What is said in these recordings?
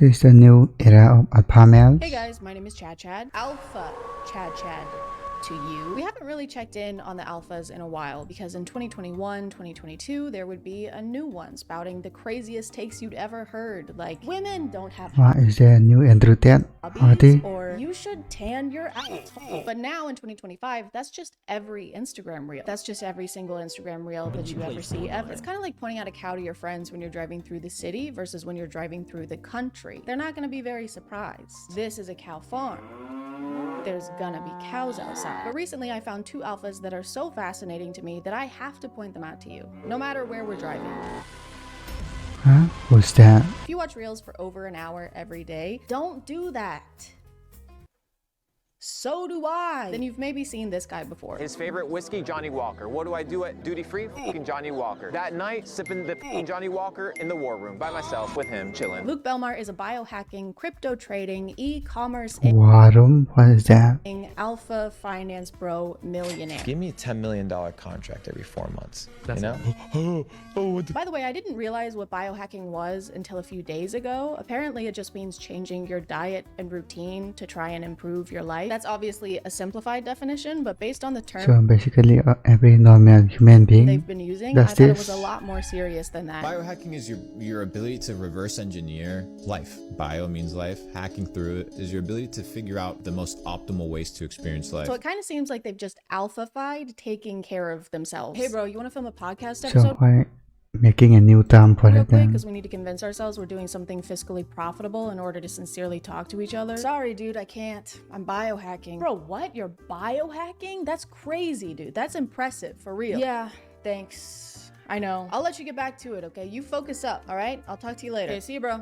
This is the new era of alpha males. Hey guys, my name is Chadchad. Alpha Chadchad to you. We haven't really checked in on the alphas in a while because in 2021, 2022, there would be a new one spouting the craziest takes you'd ever heard, like women don't have What is the new Andrew Tate? hobbies, or you should tan your ass. But now in 2025, that's just every Instagram reel. That's just every single Instagram reel that you ever see ever. It's kind of like pointing out a cow to your friends when you're driving through the city versus when you're driving through the country. They're not going to be very surprised. This is a cow farm. There's gonna be cows outside. But recently I found two alphas that are so fascinating to me that I have to point them out to you, no matter where we're driving. Huh? What's that? If you watch reels for over an hour every day, don't do that. So do I. Then you've maybe seen this guy before. His favorite whiskey, Johnny Walker. What do I do at duty free? Fucking Johnny Walker. That night, sipping the Johnny Walker in the war room by myself with him, chilling. Luke Belmar is a biohacking, crypto trading, e-commerce War room? What is that? alpha finance bro millionaire. Give me a $10 million contract every 4 months. That's you know? By the way, I didn't realize what biohacking was until a few days ago. Apparently, it just means changing your diet and routine to try and improve your life. That's obviously a simplified definition, but based on the term So basically, every normal human being they've been using, does I thought it was this. a lot more serious than that. Biohacking is your ability to reverse engineer life. Bio means life. Hacking through it is your ability to figure out the most optimal ways to experience life. So it kind of seems like they've just alpha-fied taking care of themselves. Hey bro, you want to film a podcast So episode? why making a new term for Real it quick, then? because we need to convince ourselves we're doing something fiscally profitable in order to sincerely talk to each other. Sorry, dude, I can't. I'm biohacking. Bro, what? You're biohacking? That's crazy, dude. That's impressive, for real. Yeah, thanks. I know. I'll let you get back to it, okay? You focus up, all right? I'll talk to you later. Okay, see you, bro.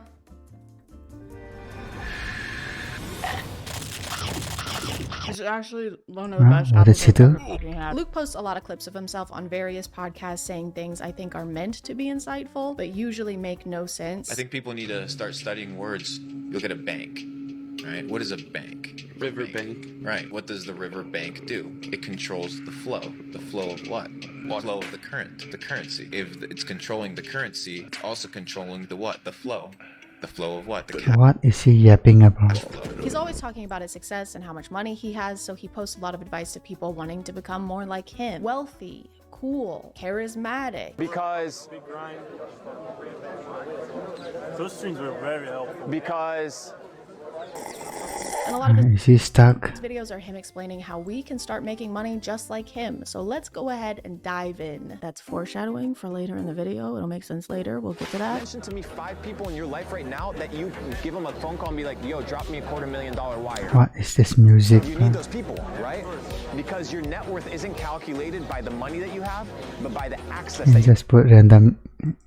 This is actually one of the best What does he do? Luke posts a lot of clips of himself on various podcasts saying things I think are meant to be insightful, but usually make no sense. I think people need to start studying words. Look at a bank, right? What is a bank? River bank. Right. What does the river bank do? It controls the flow. The flow of what? The flow of the current, the currency. If it's controlling the currency, it's also controlling the what? The flow. The flow of what? The What is he yapping about? He's always talking about his success and how much money he has, so he posts a lot of advice to people wanting to become more like him. Wealthy, cool, charismatic. Because Those things were very helpful. because And a lot of his Is he stuck? videos are him explaining how we can start making money just like him. So let's go ahead and dive in. That's foreshadowing for later in the video. It'll make sense later. We'll get to that. mention to me 5 people in your life right now that you give them a phone call and be like, yo, drop me a $250,000 wire. What is this music? You need those people, right? Because your net worth isn't calculated by the money that you have, but by the access And that you just put random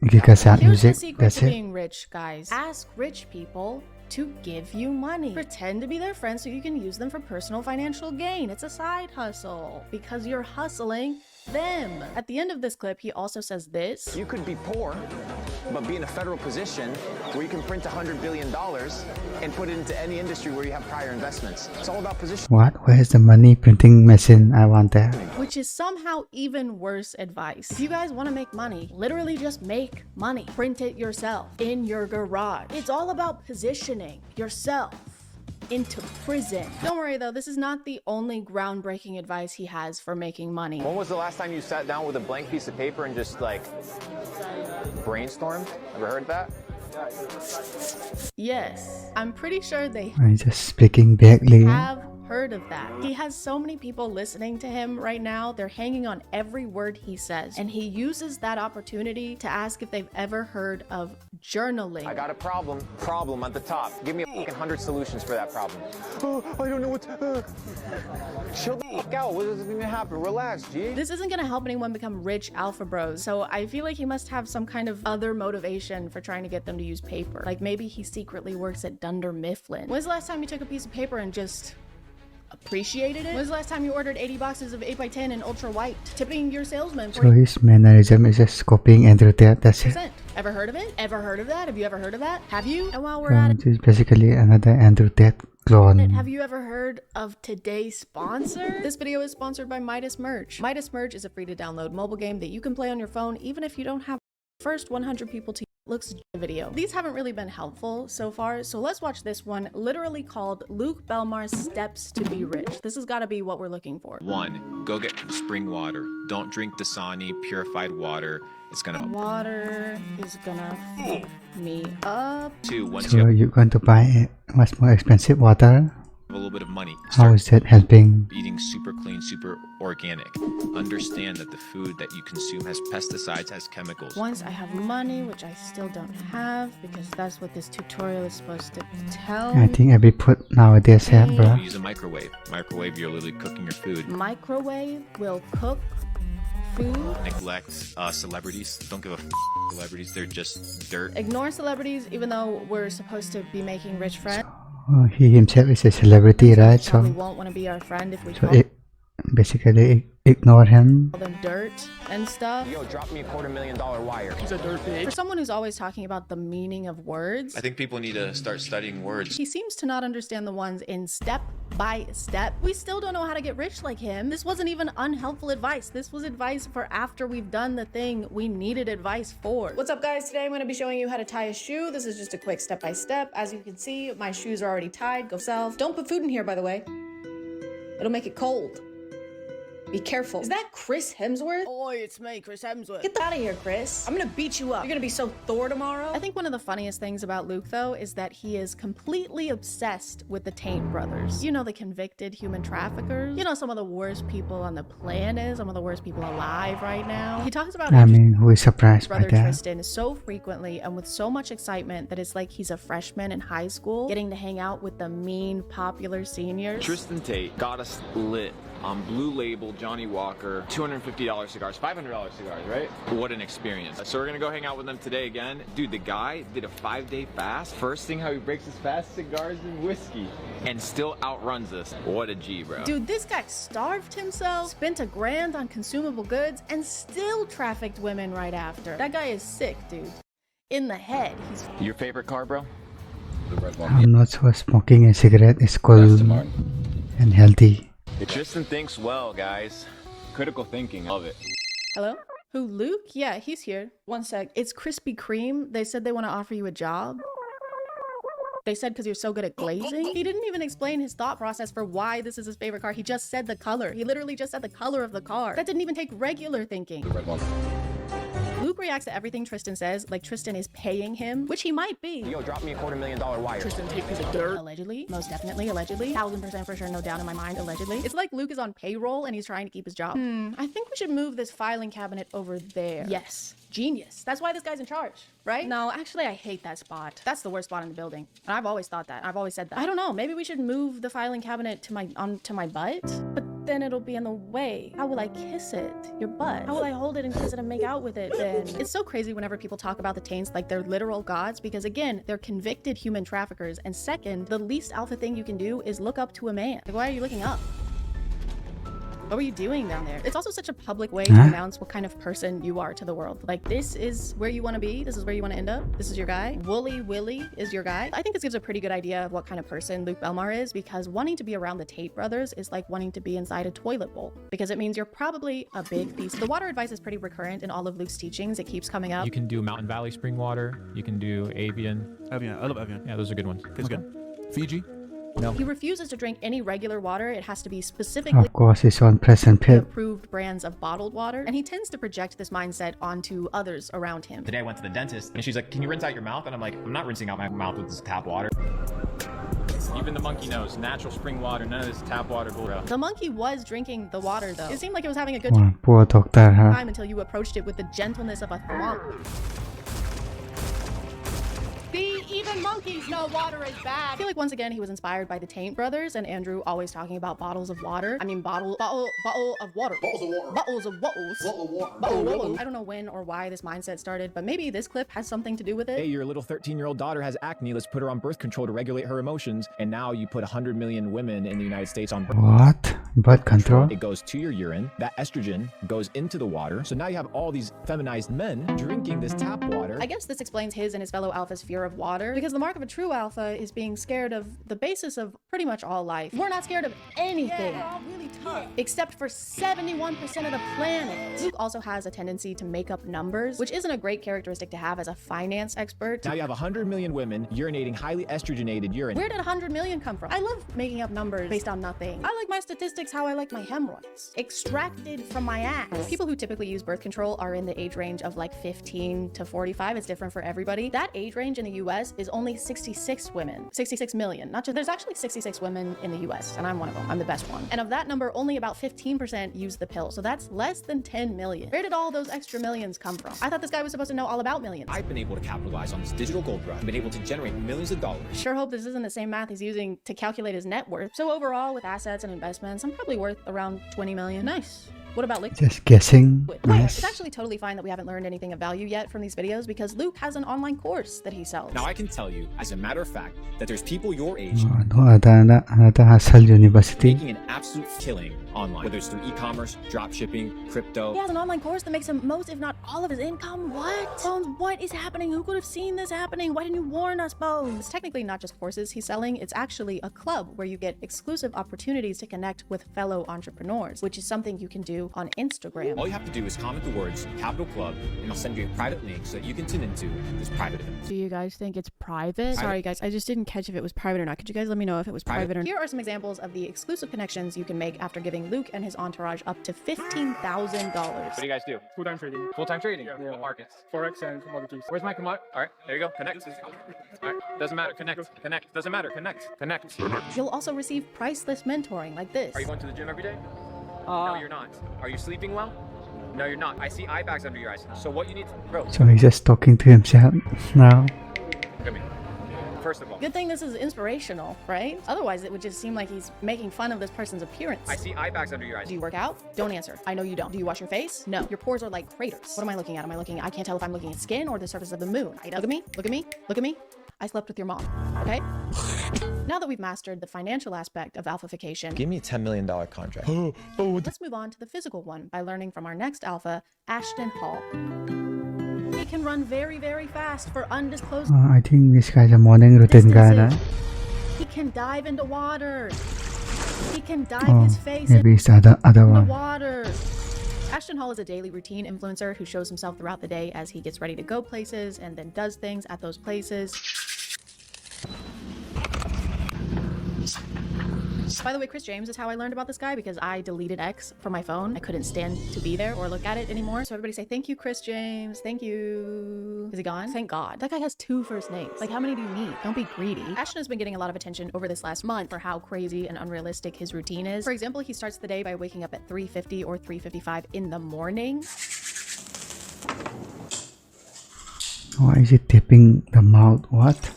gigasat Here's the music. secret That's to it. being rich, guys. Ask rich people to give you money. Pretend to be their friend so you can use them for personal financial gain. It's a side hustle because you're hustling them. At the end of this clip, he also says this. You could be poor, but be in a federal position where you can print $100 billion and put it into any industry where you have prior investments. It's all about position. What? Where's the money printing machine? I want that. Which is somehow even worse advice. If you guys want to make money, literally just make money. Print it yourself in your garage. It's all about positioning yourself into prison. Don't worry though, this is not the only groundbreaking advice he has for making money. When was the last time you sat down with a blank piece of paper and just like brainstormed? Ever heard that? Yes, I'm pretty sure they I'm just speaking vaguely. have heard of that. He has so many people listening to him right now. They're hanging on every word he says. And he uses that opportunity to ask if they've ever heard of journaling. I got a problem. Problem at the top. Give me a fucking 100 solutions for that problem. Oh, I don't know what to... Chill the fuck out. What is going to happen? Relax, G. This isn't gonna help anyone become rich alpha bros, so I feel like he must have some kind of other motivation for trying to get them to use paper. Like maybe he secretly works at Dunder Mifflin. When's the last time you took a piece of paper and just appreciated it? When's the last time you ordered 80 boxes of 8x10 in ultra white? Tipping your salesman So his mannerism is just copying Andrew Tate. That's it. 40%. Ever heard of it? Ever heard of that? Have you ever heard of that? Have you? And while we're So at this is basically another Andrew Tate clone. it, have you ever heard of today's sponsor? This video is sponsored by Midas Merge. Midas Merge is a free to download mobile game that you can play on your phone even if you don't have the first 100 people to looks video. These haven't really been helpful so far, so let's watch this one, literally called Luke Belmar's Steps to Be Rich. This has got to be what we're looking for. 1. Go get spring water. Don't drink Dasani purified water. It's gonna. Water is gonna fuck me up. 2. Once So you have you're going to buy much more expensive water? a little bit of money, How start is that helping? eating super clean, super organic. Understand that the food that you consume has pesticides, has chemicals. Once I have money, which I still don't have, because that's what this tutorial is supposed to tell I me. think every put nowadays have, bro. Use a microwave. Microwave, you're literally cooking your food. Microwave will cook food. Neglect celebrities. Don't give a celebrities. They're just dirt. Ignore celebrities, even though we're supposed to be making rich friends. He himself is a celebrity, right? Probably So, won't want to be our friend if we so call basically ignore him. them dirt and stuff. Yo, drop me a $250,000 wire. He's a dirtbag. For someone who's always talking about the meaning of words, I think people need to start studying words. he seems to not understand the ones in step by step. We still don't know how to get rich like him. This wasn't even unhelpful advice. This was advice for after we've done the thing we needed advice for. What's up, guys? Today I'm going to be showing you how to tie a shoe. This is just a quick step-by-step. As you can see, my shoes are already tied. Go self. Don't put food in here, by the way. It'll make it cold. Be careful. Is that Chris Hemsworth? Oh, it's me, Chris Hemsworth. Get out of here, Chris. I'm gonna beat you up. You're gonna be so Thor tomorrow. I think one of the funniest things about Luke, though, is that he is completely obsessed with the Taint brothers. You know, the convicted human traffickers. You know, some of the worst people on the planet, some of the worst people alive right now. He talks about I mean, who is surprised by brother that? Tristan so frequently and with so much excitement that it's like he's a freshman in high school getting to hang out with the mean, popular seniors. Tristan Tate got us lit on Blue Label, Johnny Walker, $250 cigars, $500 cigars, right? What an experience. So we're gonna go hang out with them today again. Dude, the guy did a 5-day fast. First thing how he breaks his fast, cigars and whiskey, and still outruns us. What a G, bro. Dude, this guy starved himself, spent $1,000 on consumable goods, and still trafficked women right after. That guy is sick, dude. In the head, he's Your favorite car, bro? I'm not sure smoking a cigarette is cool and healthy. Tristan thinks well, guys. Critical thinking, love it. Hello? Who, Luke? Yeah, he's here. One sec. It's Krispy Kreme. They said they want to offer you a job. They said because you're so good at glazing. He didn't even explain his thought process for why this is his favorite car. He just said the color. He literally just said the color of the car. That didn't even take regular thinking. Luke reacts to everything Tristan says like Tristan is paying him, which he might be. Yo, drop me a $250,000 wire. Tristan Tate piece of dirt. Allegedly, most definitely, allegedly, 1000% for sure, no doubt in my mind, allegedly. It's like Luke is on payroll and he's trying to keep his job. I think we should move this filing cabinet over there. Yes, genius. That's why this guy's in charge, right? No, actually, I hate that spot. That's the worst spot in the building. And I've always thought that. I've always said that. I don't know. Maybe we should move the filing cabinet to my butt, but then it'll be in the way. How will I kiss it? Your butt. How will I hold it and kiss it and make out with it then? It's so crazy whenever people talk about the Taints like they're literal gods because again, they're convicted human traffickers. And second, the least alpha thing you can do is look up to a man. Like, why are you looking up? What were you doing down there? It's also such a public way to announce what kind of person you are to the world. Like, this is where you want to be. This is where you want to end up. This is your guy. Wooly Willy is your guy. I think this gives a pretty good idea of what kind of person Luke Belmar is because wanting to be around the Tate brothers is like wanting to be inside a toilet bowl because it means you're probably a big beast. The water advice is pretty recurrent in all of Luke's teachings. It keeps coming up. You can do Mountain Valley spring water. You can do Avian. Evian. I love Evian. Yeah, those are good ones. It's good. Fiji. He refuses to drink any regular water. It has to be specifically Of course, it's on present pit. approved brands of bottled water, and he tends to project this mindset onto others around him. Today I went to the dentist and she's like, can you rinse out your mouth? And I'm like, I'm not rinsing out my mouth with this tap water. Even the monkey knows, natural spring water, none of this tap water bull. The monkey was drinking the water though. It seemed like it was having a good Wow, poor doctor, huh? time until you approached it with the gentleness of a monk. See, even monkeys know water is bad. I feel like once again he was inspired by the Taint brothers and Andrew always talking about bottles of water. I mean bottle of water. Bottles of water. I don't know when or why this mindset started, but maybe this clip has something to do with Hey, it. your little 13-year-old daughter has acne. Let's put her on birth control to regulate her emotions. And now you put 100 million women in the United States on birth. What? Birth control. It goes to your urine. That estrogen goes into the water. So now you have all these feminized men drinking this tap water. I guess this explains his and his fellow alphas' fear of water, because the mark of a true alpha is being scared of the basis of pretty much all life. We're not scared of anything, except for 71% of the planet. Luke also has a tendency to make up numbers, which isn't a great characteristic to have as a finance expert. Now you have 100 million women urinating highly estrogenated urine. Where did 100 million come from? I love making up numbers based on nothing. I like my statistics how I like my hemorrhoids. Extracted from my ass. People who typically use birth control are in the age range of like 15 to 45. It's different for everybody. That age range in the US is only 66 women. 66 million. Not just, there's actually 66 women in the US, and I'm one of them. I'm the best one. And of that number, only about 15% use the pill. So that's less than 10 million. Where did all those extra millions come from? I thought this guy was supposed to know all about millions. I've been able to capitalize on this digital gold rush. I've been able to generate millions of dollars. Sure hope this isn't the same math he's using to calculate his net worth. So overall, with assets and investments, I'm probably worth around 20 million. Nice. What about Luke? Just guessing. Nice. It's actually totally fine that we haven't learned anything of value yet from these videos, because Luke has an online course that he sells. Now I can tell you, as a matter of fact, that there's people your age another hustle university. making an absolute killing online, whether it's through e-commerce, drop shipping, crypto. He has an online course that makes him most, if not all, of his income. What? Bones, what is happening? Who could have seen this happening? Why didn't you warn us, Bones? It's technically not just courses he's selling. It's actually a club where you get exclusive opportunities to connect with fellow entrepreneurs, which is something you can do on Instagram. All you have to do is comment the words Capital Club, and I'll send you a private link so that you can tune into this private event. Do you guys think it's private? Sorry guys, I just didn't catch if it was private or not. Could you guys let me know if it was private or not? Here are some examples of the exclusive connections you can make after giving Luke and his entourage up to $15,000. What do you guys do? Full-time trading. Full-time trading? Yeah. What markets? Forex and commodities. Where's my commodity? All right, there you go. Connect. All right, doesn't matter. Connect. Connect. Doesn't matter. Connect. You'll also receive priceless mentoring like this. Are you going to the gym every day? No, you're not. Are you sleeping well? No, you're not. I see eye bags under your eyes. So what you need, bro? So he's just talking to himself now. Look at me. First of all, Good thing this is inspirational, right? Otherwise, it would just seem like he's making fun of this person's appearance. I see eye bags under your eyes. Do you work out? Don't answer. I know you don't. Do you wash your face? No. Your pores are like craters. What am I looking at? I can't tell if I'm looking at skin or the surface of the moon. Look at me. Look at me. Look at me. I slept with your mom, okay? Now that we've mastered the financial aspect of alphafication, Give me a $10 million contract. let's move on to the physical one by learning from our next alpha, Ashton Hall. He can run very, very fast for undisclosed I think this guy's a morning routine guy, right? He can dive into water. He can dive his face Maybe it's the other in the one. water. Ashton Hall is a daily routine influencer who shows himself throughout the day as he gets ready to go places and then does things at those places. By the way, Chris James is how I learned about this guy, because I deleted X from my phone. I couldn't stand to be there or look at it anymore. So everybody say, thank you, Chris James. Thank you. Is he gone? Thank God. That guy has 2 first names. Like, how many do you need? Don't be greedy. Ashton has been getting a lot of attention over this last month for how crazy and unrealistic his routine is. For example, he starts the day by waking up at 3:50 or 3:55 in the morning. Why is he tipping the mouth? What?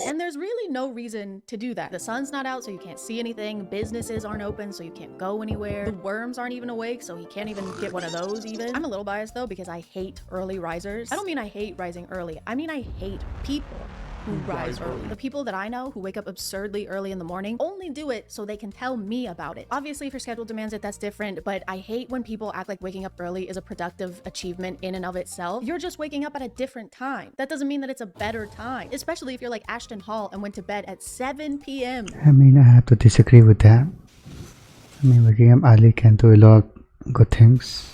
And there's really no reason to do that. The sun's not out, so you can't see anything. Businesses aren't open, so you can't go anywhere. The worms aren't even awake, so he can't even get one of those even. I'm a little biased though, because I hate early risers. I don't mean I hate rising early. I mean I hate people who rise early. The people that I know who wake up absurdly early in the morning only do it so they can tell me about it. Obviously, if your schedule demands it, that's different, but I hate when people act like waking up early is a productive achievement in and of itself. You're just waking up at a different time. That doesn't mean that it's a better time, especially if you're like Ashton Hall and went to bed at 7 p.m. I mean, I have to disagree with that. I mean, waking up early can do a lot of good things.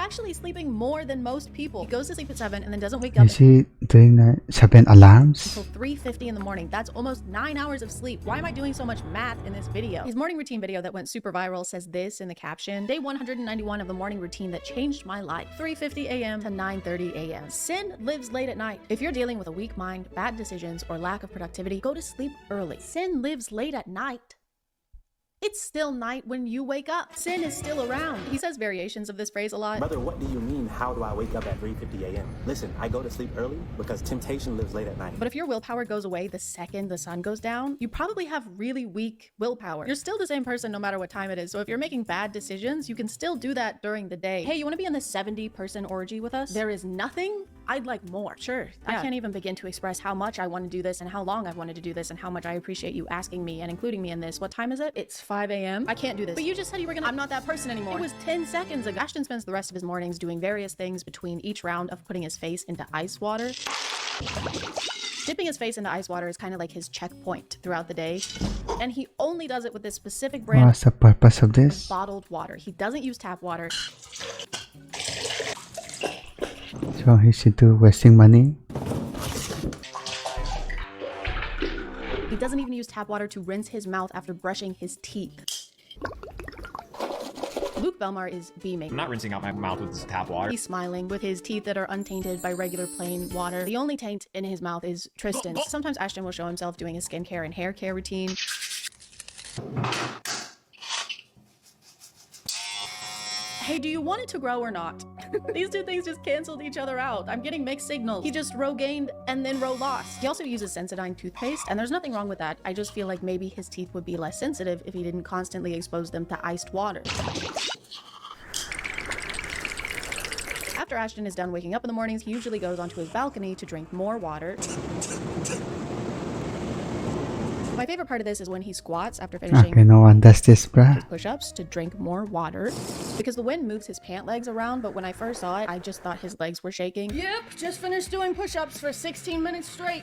Actually sleeping more than most people. He goes to sleep at 7 and then doesn't wake up Is he doing 7 alarms? until 3:50 in the morning. That's almost 9 hours of sleep. Why am I doing so much math in this video? His morning routine video that went super viral says this in the caption: day 191 of the morning routine that changed my life. 3:50 a.m. to 9:30 a.m. Sin lives late at night. If you're dealing with a weak mind, bad decisions, or lack of productivity, go to sleep early. Sin lives late at night. It's still night when you wake up. Sin is still around. He says variations of this phrase a lot. Brother, what do you mean, how do I wake up at 3:50 a.m.? Listen, I go to sleep early because temptation lives late at night. But if your willpower goes away the second the sun goes down, you probably have really weak willpower. You're still the same person no matter what time it is. So if you're making bad decisions, you can still do that during the day. Hey, you want to be in the 70-person orgy with us? There is nothing I'd like more. Sure. I can't even begin to express how much I want to do this and how long I've wanted to do this and how much I appreciate you asking me and including me in this. What time is it? It's 5 a.m. I can't do this. But you just said you were gonna. I'm not that person anymore. It was 10 seconds ago. Ashton spends the rest of his mornings doing various things between each round of putting his face into ice water. Dipping his face into ice water is kind of like his checkpoint throughout the day. And he only does it with this specific brand What's the purpose of this? of bottled water. He doesn't use tap water. So he should do wasting money. He doesn't even use tap water to rinse his mouth after brushing his teeth. Luke Belmar is beaming. I'm not rinsing out my mouth with this tap water. He's smiling with his teeth that are untainted by regular plain water. The only taint in his mouth is Tristan's. Sometimes Ashton will show himself doing his skincare and hair care routine. Hey, do you want it to grow or not? These two things just canceled each other out. I'm getting mixed signals. He just row gained and then row lost. He also uses Sensodyne toothpaste, and there's nothing wrong with that. I just feel like maybe his teeth would be less sensitive if he didn't constantly expose them to iced water. After Ashton is done waking up in the mornings, he usually goes onto his balcony to drink more water. My favorite part of this is when he squats after finishing Okay, no one does this, bruh. his push-ups to drink more water because the wind moves his pant legs around, but when I first saw it, I just thought his legs were shaking. Yep, just finished doing push-ups for 16 minutes straight.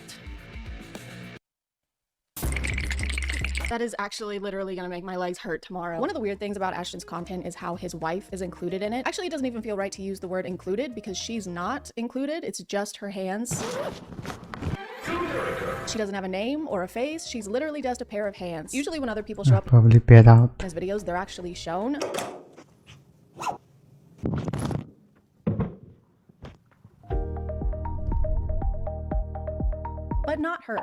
That is actually literally gonna make my legs hurt tomorrow. One of the weird things about Ashton's content is how his wife is included in it. Actually, it doesn't even feel right to use the word included because she's not included. It's just her hands. She doesn't have a name or a face. She's literally just a pair of hands. Usually when other people show up Probably paid out. in his videos, they're actually shown. But not her.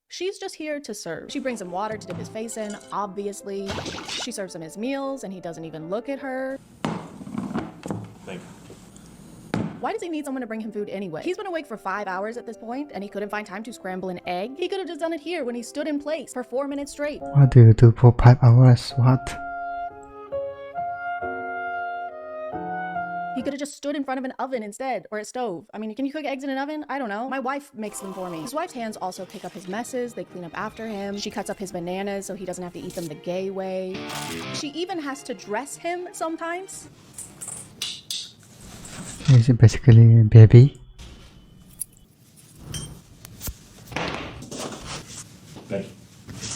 She's just here to serve. She brings him water to dip his face in, obviously. She serves him his meals and he doesn't even look at her. Thank you. Why does he need someone to bring him food anyway? He's been awake for 5 hours at this point and he couldn't find time to scramble an egg. He could have just done it here when he stood in place for 4 minutes straight. What do you do for 5 hours? What? He could have just stood in front of an oven instead, or a stove. I mean, can you cook eggs in an oven? I don't know. My wife makes them for me. His wife's hands also pick up his messes. They clean up after him. She cuts up his bananas so he doesn't have to eat them the gay way. She even has to dress him sometimes. Is it basically a baby? Thank you.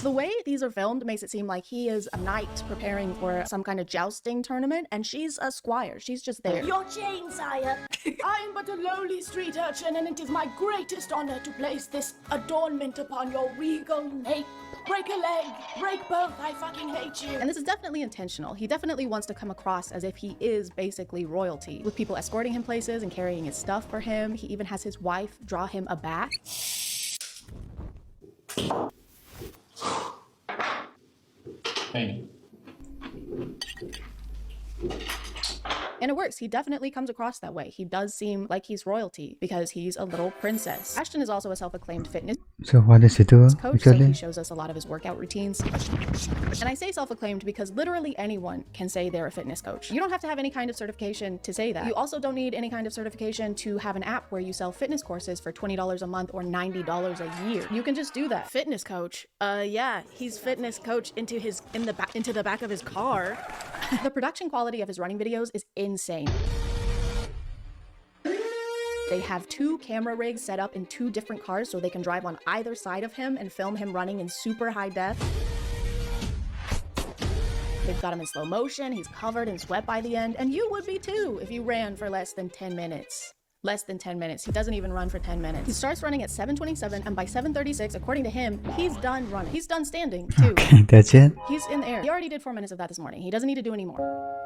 The way these are filmed makes it seem like he is a knight preparing for some kind of jousting tournament, and she's a squire. She's just there. Your chain, sire. I am but a lowly street urchin, and it is my greatest honor to place this adornment upon your regal nape. Break a leg, break both, I fucking hate you. And this is definitely intentional. He definitely wants to come across as if he is basically royalty, with people escorting him places and carrying his stuff for him. He even has his wife draw him a bath. Thank you. And it works. He definitely comes across that way. He does seem like he's royalty because he's a little princess. Ashton is also a self-acclaimed fitness So what does he do coach, so he usually? shows us a lot of his workout routines. And I say self-acclaimed because literally anyone can say they're a fitness coach. You don't have to have any kind of certification to say that. You also don't need any kind of certification to have an app where you sell fitness courses for $20 a month or $90 a year. You can just do that. Fitness coach. Yeah, he's fitness coach into the back of his car. The production quality of his running videos is insane. They have 2 camera rigs set up in 2 different cars so they can drive on either side of him and film him running in super high def. They've got him in slow motion, he's covered in sweat by the end, and you would be too if you ran for less than 10 minutes. Less than 10 minutes. He doesn't even run for 10 minutes. He starts running at 7:27, and by 7:36, according to him, he's done running. He's done standing, too. Okay, that's it. He's in the air. He already did 4 minutes of that this morning. He doesn't need to do any more.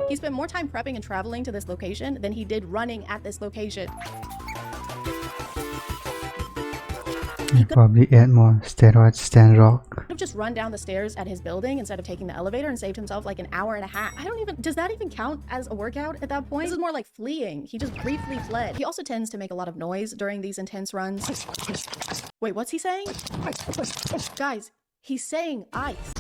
He spent more time prepping and traveling to this location than he did running at this location. He probably ate more steroids than rock. Could have just run down the stairs at his building instead of taking the elevator and saved himself like an hour and a half. Does that even count as a workout at that point? This is more like fleeing. He just briefly fled. He also tends to make a lot of noise during these intense runs. Wait, what's he saying? Guys, he's saying ice.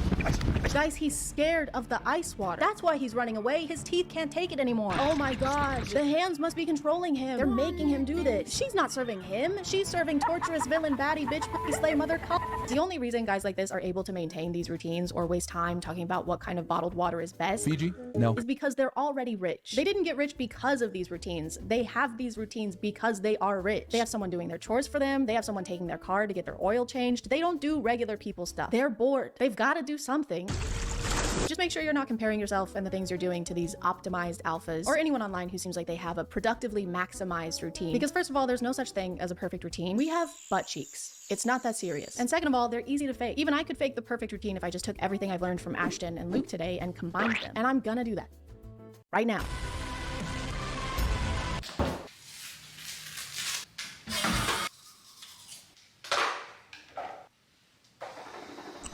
Guys, he's scared of the ice water. That's why he's running away. His teeth can't take it anymore. Oh my god. The hands must be controlling him. They're making him do this. She's not serving him. She's serving torturous villain baddie bitch puppy slay mother cup. The only reason guys like this are able to maintain these routines or waste time talking about what kind of bottled water is best Fiji? No. is because they're already rich. They didn't get rich because of these routines. They have these routines because they are rich. They have someone doing their chores for them. They have someone taking their car to get their oil changed. They don't do regular people stuff. They're bored. They've got to do something. Just make sure you're not comparing yourself and the things you're doing to these optimized alphas or anyone online who seems like they have a productively maximized routine. Because first of all, there's no such thing as a perfect routine. We have butt cheeks. It's not that serious. And second of all, they're easy to fake. Even I could fake the perfect routine if I just took everything I've learned from Ashton and Luke today and combined them. And I'm gonna do that right now.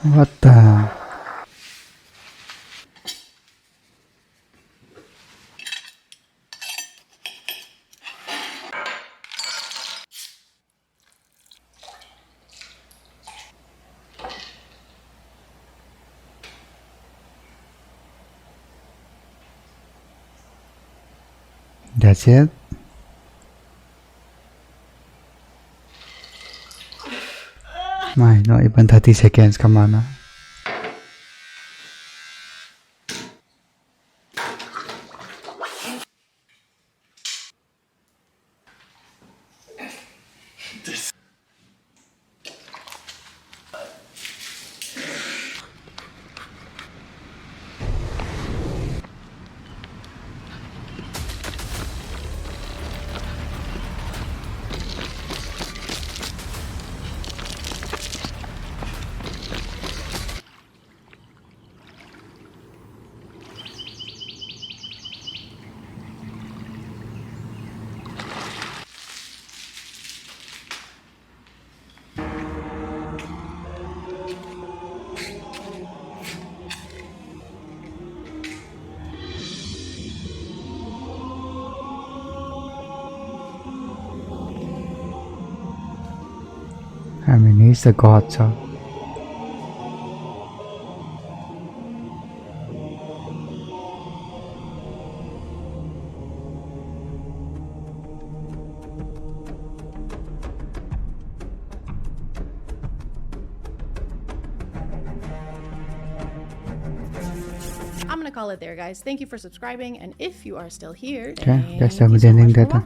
What the? That's it? My, not even 30 seconds, come on. I mean, he's the god, so. I'm gonna call it there, guys. Thank you for subscribing, and if you are still here, Okay, thank guys, you I'm so ending much for that.